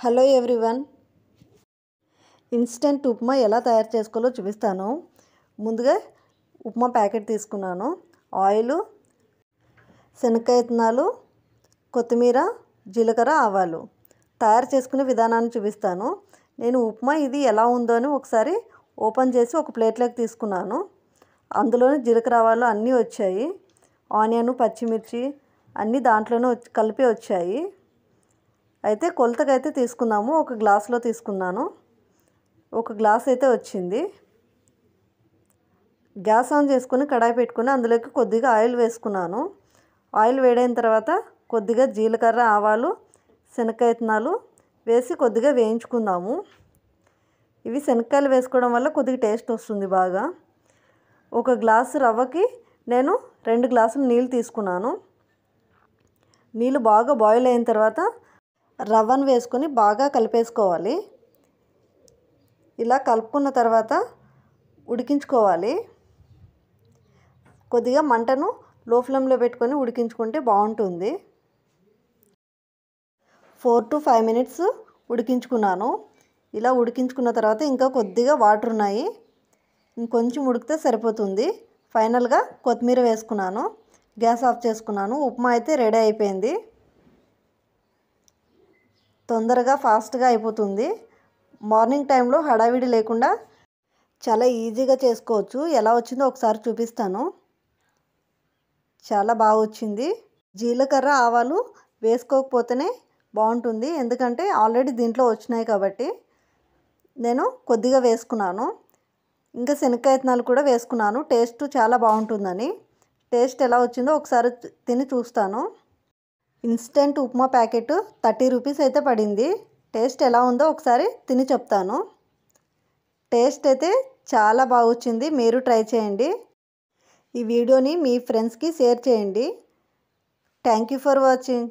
Hello everyone, instant upma ఎలా తయారు చేసుకోవాలో చూపిస్తాను. ముందుగా ఉప్మా ప్యాకెట్ తీసుకున్నాను. ఆయిల్, శనక్కాయ విత్తనాలు, కొత్తిమీర, జీలకర్ర, ఆవాలు. తయారు చేసుకునే విధానాన్ని చూపిస్తాను. నేను ఉప్మా ఇది ఎలా ఉందో అని ఒకసారి ఓపెన్ చేసి ఒక ప్లేట్లోకి తీసుకున్నాను. అందులోనే జీలకర్ర, ఆవాలు అన్నీ వచ్చాయి. ఆనియన్, పచ్చిమిర్చి అన్నీ దాంట్లోనే కలిపి వచ్చాయి. అయితే కొలతకైతే తీసుకుందాము. ఒక గ్లాసులో తీసుకున్నాను. ఒక గ్లాస్ అయితే వచ్చింది. గ్యాస్ ఆన్ చేసుకుని కడాయి పెట్టుకుని అందులోకి కొద్దిగా ఆయిల్ వేసుకున్నాను. ఆయిల్ వేడైన తర్వాత కొద్దిగా జీలకర్ర, ఆవాలు, శనక్కాయ విత్తనాలు వేసి కొద్దిగా వేయించుకుందాము. ఇవి శనక్కాయలు వేసుకోవడం వల్ల కొద్దిగా టేస్ట్ వస్తుంది బాగా. ఒక గ్లాసు రవ్వకి నేను 2 గ్లాసులు నీళ్ళు తీసుకున్నాను. నీళ్ళు బాగా బాయిల్ అయిన తర్వాత రవ్వను వేసుకొని బాగా కలిపేసుకోవాలి. ఇలా కలుపుకున్న తర్వాత ఉడికించుకోవాలి. కొద్దిగా మంటను లో ఫ్లేమ్లో పెట్టుకొని ఉడికించుకుంటే బాగుంటుంది. 4 to 5 minutes ఉడికించుకున్నాను. ఇలా ఉడికించుకున్న తర్వాత ఇంకా కొద్దిగా వాటర్ ఉన్నాయి. ఇంకొంచెం ఉడికితే సరిపోతుంది. ఫైనల్గా కొత్తిమీర వేసుకున్నాను. గ్యాస్ ఆఫ్ చేసుకున్నాను. ఉప్మా అయితే రెడీ అయిపోయింది. తొందరగా ఫాస్ట్గా అయిపోతుంది. మార్నింగ్ టైంలో హడావిడి లేకుండా చాలా ఈజీగా చేసుకోవచ్చు. ఎలా వచ్చిందో ఒకసారి చూపిస్తాను. చాలా బాగా వచ్చింది. జీలకర్ర, ఆవాలు వేసుకోకపోతేనే బాగుంటుంది. ఎందుకంటే ఆల్రెడీ దీంట్లో వచ్చినాయి కాబట్టి నేను కొద్దిగా వేసుకున్నాను. ఇంకా శనక్కాయ విత్తనాలు కూడా వేసుకున్నాను. టేస్ట్ చాలా బాగుంటుందని. టేస్ట్ ఎలా వచ్చిందో ఒకసారి తిని చూస్తాను. ఇన్స్టెంట్ ఉప్మా ప్యాకెట్ 30 రూపీస్ అయితే పడింది. టేస్ట్ ఎలా ఉందో ఒకసారి తిని చెప్తాను. టేస్ట్ అయితే చాలా బాగా వచ్చింది. మీరు ట్రై చేయండి. ఈ వీడియోని మీ ఫ్రెండ్స్కి షేర్ చేయండి. Thank you for watching.